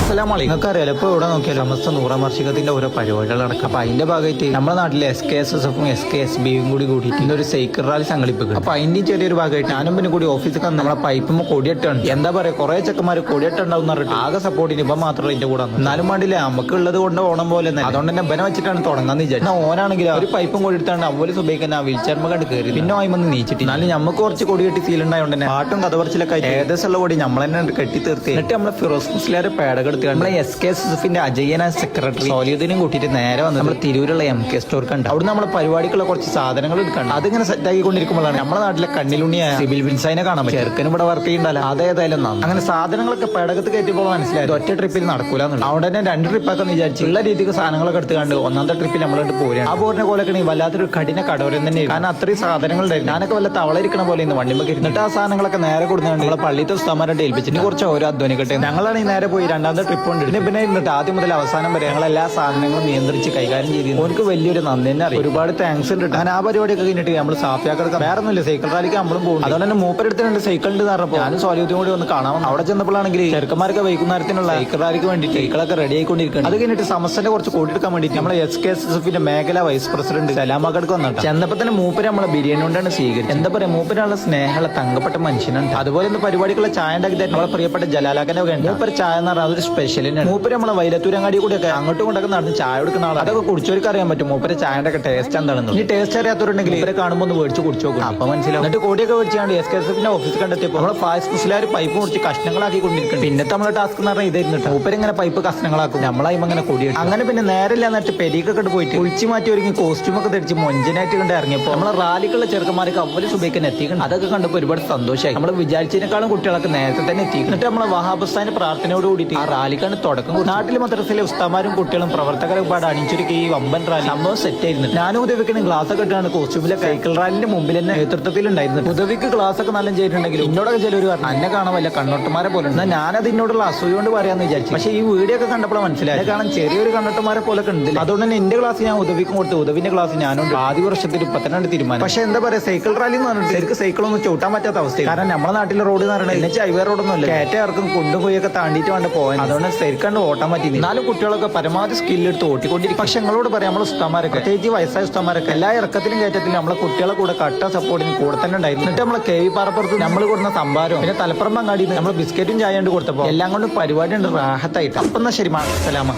അസ്സലാമലൈക്കും. നിങ്ങൾക്ക് അറിയാലോ ഇപ്പോൾ ഇവിടെ നോക്കിയാൽ സമസ്ത 100ാം വാർഷികത്തിന്റെ ഓരോ പരിപാടികൾ നടക്കും. അപ്പൊ അതിന്റെ ഭാഗമായിട്ട് നമ്മുടെ നാട്ടിലെ SKSSF SKSB കൂടി ഇന്നൊരു സൈക്കിൾ റാലി സംഘടിപ്പിക്കും. അപ്പൊ അതിന്റെ ചെറിയൊരു ഭാഗമായിട്ട് ഞാനും പിന്നെ കൂടി ഓഫീസിൽ നമ്മളെ പൈപ്പും കൊടിയിട്ടാണ്. എന്താ പറയാ, കുറെ ചെക്കന്മാർ കൊടിയിട്ടുണ്ടാവും പറഞ്ഞിട്ട് ആകെ സപ്പോർട്ടിന് ഇപ്പം മാത്രമല്ല ഇതിന്റെ കൂടെ എന്നാലും വേണ്ടില്ല, നമുക്ക് ഉള്ളത് കൊണ്ട് ഓണം പോലെ തന്നെ. അതുകൊണ്ട് തന്നെ ബനം വെച്ചിട്ടാണ് തുടങ്ങാന്ന് വിചാരിച്ചു. ഓനാണെങ്കിൽ ഒരു പൈപ്പും കൊടി എടുത്താണ്ട് അതുപോലെ സുബൈക്ക് ആ വീൽചെയർമ കണ്ട് കയറി പിന്നെ ആയിമന്ന് നീച്ചിട്ട്. എന്നാലും നമുക്ക് കുറച്ച് കൊടി കെട്ടി സീലുണ്ടായോണ്ട് തന്നെ പാട്ടും കഥ പറച്ചിലൊക്കെ ഏകദേശമുള്ള കൊടി നമ്മൾ തന്നെ കെട്ടി തീർത്തി. എന്നിട്ട് നമ്മളെ ഫിറോസ് മുസ്ലിയാരെ പേടകെടുത്ത് നമ്മളെ SKSSFന്റെ അജയന സെക്രട്ടറി സോലിയുദ്ദീനും കൂട്ടിയിട്ട് നേരെ വന്ന് നമ്മൾ തിരൂരുള്ള MK സ്റ്റോർ കണ്ട് അവിടെ നമ്മളെ പരിപാടിക്കുള്ള കുറച്ച് സാധനങ്ങൾ എടുക്കണം. അതിങ്ങനെ സെറ്റ് ആക്കിക്കൊണ്ടിരിക്കുമ്പോഴാണ് നമ്മുടെ നാട്ടിലെ കണ്ണിലുണ്ണിയ സിബിൽ വിൻസൈനെ കാണാൻ പറ്റും. ചെറുക്കനും ഇവിടെ വർക്ക് ചെയ്യണ്ടല്ലോ, അതേതായാലും അങ്ങനെ സാധനങ്ങളൊക്കെ പേടകത്ത് കയറ്റിയപ്പോൾ മനസ്സിലായത് ഒറ്റ ട്രിപ്പിൽ നടക്കൂല എന്നുള്ളത്. അവിടെ തന്നെ 2 ട്രിപ്പൊക്കെ വിചാരിച്ചു ഉള്ള രീതിക്ക് സാധനങ്ങളൊക്കെ എടുത്തുകൊണ്ട് ഒന്നാമത്തെ ട്രിപ്പിൽ നമ്മളോട്ട് പോരുകയാണ്. ആ പോരിനെ പോലെ വല്ലാത്തൊരു കഠിന കടവരം തന്നെ, കാരണം അത്രയും സാധനങ്ങൾ ഉണ്ടായിരുന്നു. ഞാനൊക്കെ വല്ല തവളയിരിക്കണ പോലെ ഇന്ന് വണ്ടിമൊക്കെ ഇരുന്നിട്ട് ആ സാധനങ്ങളൊക്കെ നേരെ കൊടുക്കുന്നുണ്ട് നമ്മളെ പള്ളിത്തെ ഉസ്താമാരായിട്ട് ഏൽപ്പിച്ചിട്ട് കുറച്ച് ഓരോ അധ്വാനിക്കട്ടെ. ഞങ്ങളാണ് ഈ നേരെ പോയി രണ്ടാമത്തെ ട്രിപ്പ് ഉണ്ട്. പിന്നെ ഇരുന്നിട്ട് ആദ്യം മുതൽ അവസാനം വരെ ഞങ്ങൾ എല്ലാ സാധനങ്ങളും നിയന്ത്രിച്ച് കൈകാര്യം ചെയ്തു. എനിക്ക് വലിയൊരു നന്ദി തന്നെ അറിയാം. ഒരുപാട് താങ്ക്സ് ഉണ്ട്. ഞാൻ ആ പരിപാടിയൊക്കെ കഴിഞ്ഞിട്ട് നമ്മൾ സാഫിയാക്കെടുക്കാം. വേറെ ഒന്നുമില്ല, സൈക്കിൾ റാലിക്ക് നമ്മളും പോകും. അതുകൊണ്ട് തന്നെ മൂപ്പരെടുത്തിട്ടുണ്ട് സൈക്കിൾ ഉണ്ട് പറഞ്ഞപ്പോൾ ഞാനും സോലിയുദ്ദീനും കൂടി ഒന്ന് കാണാം. അവിടെ ചെന്നപ്പോഴാണെങ്കിൽ ചെറുക്കന്മാരൊക്കെ വൈകുന്നേരത്തിനുള്ള സൈക്കിൾ റാലിക്ക് വേണ്ടി സൈക്കിളൊക്കെ റെഡി ആയിക്കൊണ്ടിരിക്കുന്നത്. അത് കഴിഞ്ഞിട്ട് സമസ്തന്റെ കുറച്ച് കൂട്ടിയെടുക്കാൻ വേണ്ടിയിട്ട് നമ്മളെ SKSSFന്റെ മേഖല വൈസ് പ്രസിഡന്റ് സലാമക്കടക്ക് വന്നിട്ട് ചെന്നപ്പോ തന്നെ മൂപ്പര് നമ്മളെ ബിരിയാണി കൊണ്ടാണ് സ്വീകരിച്ചത്. എന്താ പറയാ, മൂപ്പരാനുള്ള സ്നേഹമുള്ള തങ്കപ്പെട്ട മനുഷ്യനുണ്ട്. അതുപോലെ ഇന്ന് പരിപാടിക്കുള്ള ചായ ഉണ്ടാക്കി തരുന്ന നമ്മളെ പ്രിയപ്പെട്ട ജലാലാക്കന്റെ മൂപ്പര് ചായ എന്ന് പറഞ്ഞാൽ അതൊരു സ്പെഷ്യലിനാണ്. മൂപ്പര് നമ്മളെ വൈലത്തൂരങ്ങാടി കൂടിയൊക്കെ അങ്ങോട്ടും കൊണ്ടൊക്കെ നടന്ന് ചായ കൊടുക്കുന്ന ആൾ. അതൊക്കെ കുടിച്ചവർക്ക് അറിയാൻ പറ്റും മൂപ്പര് ചായന്റെ ഒക്കെ ടേസ്റ്റ് എന്താണെന്ന്. ഈ ടേസ്റ്റ് അറിയാത്തവരുണ്ടെങ്കിൽ ഇവരെ കാണുമ്പോൾ ഒന്ന് മേടിച്ച് കുടിച്ചു നോക്കും, അപ്പൊ മനസ്സിലാവും. എന്നിട്ട് കോടിയൊക്കെ മേടിച്ചാണ്ട് SKSSFന്റെ ഓഫീസിൽ കണ്ടെത്തിയപ്പോൾ നമ്മളെ ഫാസ്റ്റ് മുസ്ലിയാർ പൈപ്പ് മുറിച്ച് കഷ്ണങ്ങളാക്കി കൊണ്ടിരിക്കും. പിന്നത്തെ നമ്മളെ ടാസ്ക് എന്ന് പറഞ്ഞാൽ ഇതായിരുന്നു. മൂപ്പര് ഇങ്ങനെ പൈപ്പ് കഷ്ണങ്ങളാക്കും, നമ്മളായി അങ്ങനെ കൊടിയിട്ട് അങ്ങനെ പിന്നെ നേരില്ല എന്നിട്ട് പെരീക്കൊക്കെ പോയിട്ട് കുളിച്ച് മാറ്റി ഒരുങ്ങി കോസ്റ്റ്യൂമൊക്കെ ധരിച്ച് മൊഞ്ചനായിട്ട് കണ്ട് ഇറങ്ങിയപ്പോൾ നമ്മളെ റാലിക്കുള്ള ചെറുക്കന്മാർക്ക് അവര് സുബൈക്കൻ എത്തിക്കണം. അതൊക്കെ കണ്ടപ്പോൾ ഒരുപാട് സന്തോഷമായി. നമ്മൾ വിചാരിച്ചതിനേക്കാളും കുട്ടികളൊക്കെ നേരത്തെ തന്നെ എത്തി. എന്നിട്ട് നമ്മളെ വഹാബുസ്ഥാന്റെ പ്രാർത്ഥനയോട് കൂടിയിട്ട് ആ റാലിക്കാണ് തുടക്കം. നാട്ടിലെ മദ്രസയിലെ ഉസ്താമാരും കുട്ടികളും പ്രവർത്തകരും പാട് അണിച്ചൊരുക്കി ഈ വമ്പൻ റാലി സംഭവം സെറ്റ് ആയിരുന്നു. ഞാനും ഉദവിക്കുന്ന ഗ്ലാസ് ഒക്കെ ഇട്ടാണ് കോസ്റ്റ്യൂമിലെ സൈക്കിൾ റാലിന്റെ മുമ്പിൽ തന്നെ നേതൃത്വത്തിൽ ഉണ്ടായിരുന്നത്. ഉദവിക്ക് ഗ്ലാസ് ഒക്കെ നല്ല ചെയ്തിട്ടുണ്ടെങ്കിൽ ഇന്നോടൊക്കെ ചിലർ പറഞ്ഞു അന്നെ കാണാൻ വല്ല കണ്ണോട്ടന്മാരെ പോലെ. എന്നാൽ ഞാനത് ഇന്നോടുള്ള അസൂയ കൊണ്ട് പറയാന്ന് വിചാരിച്ചു. പക്ഷേ ഈ വീഡിയോ ഒക്കെ കണ്ടപ്പോൾ മനസ്സിലായി കാണാൻ ചെറിയൊരു കണ്ണോട്ടന്മാരെ പോലെ ഒക്കെ ഉണ്ട്. അതുകൊണ്ട് തന്നെ എന്റെ ക്ലാസ് ഞാൻ ഉദവിക്കും കൊടുത്തു, ഉദവിന്റെ ക്ലാസ് ഞാനുണ്ട്. ആദ്യ വർഷത്തിൽ 32 തീരുമാനം. പക്ഷെ എന്താ പറയാ, സൈക്കിൾ റാലി എന്ന് പറഞ്ഞിട്ട് ശരിക്കും സൈക്കിളൊന്നും ചവിട്ടാൻ പറ്റാത്ത അവസ്ഥ. കാരണം നമ്മുടെ നാട്ടിലെ റോഡ് എന്ന് പറയുന്നത് എന്നെ ഹൈവേ റോഡൊന്നും അല്ല, കയറ്റം കൊണ്ടുപോയൊക്കെ താണ്ടിയിട്ട് വേണ്ട പോകാൻ. അതുകൊണ്ട് ശരിക്കാണ്ട് ഓട്ടാൻ പറ്റി. 4 കുട്ടികളൊക്കെ പരമാവധി സ്കില്ലെടുത്ത് ഓട്ടിക്കൊണ്ടിരിക്കും. പക്ഷെ ഞങ്ങളോട് പറയാം, നമ്മളെ ഉസ്താമാരൊക്കെ പ്രത്യേകിച്ച് വയസ്സായ ഉസ്താമാരൊക്കെ എല്ലാ ഇറക്കത്തിലും കയറ്റത്തിലും നമ്മളെ കുട്ടികളെ കൂടെ കട്ട സപ്പോർട്ടിന് കൂടെ തന്നെ ഉണ്ടായിരുന്നു. എന്നിട്ട് നമ്മളെ KV പാറപ്പുറത്ത് നമ്മൾ കൊടുക്കുന്ന സംഭാരവും പിന്നെ തലപ്പുറം പങ്കാടി നമ്മൾ ബിസ്ക്കറ്റും ചായ കൊണ്ട് കൊടുത്തപ്പോൾ എല്ലാം കൊണ്ട് പരിപാടി ഉണ്ട് റാഹത്തായിട്ട്. അപ്പം എന്നാ ശരി, സലാമ.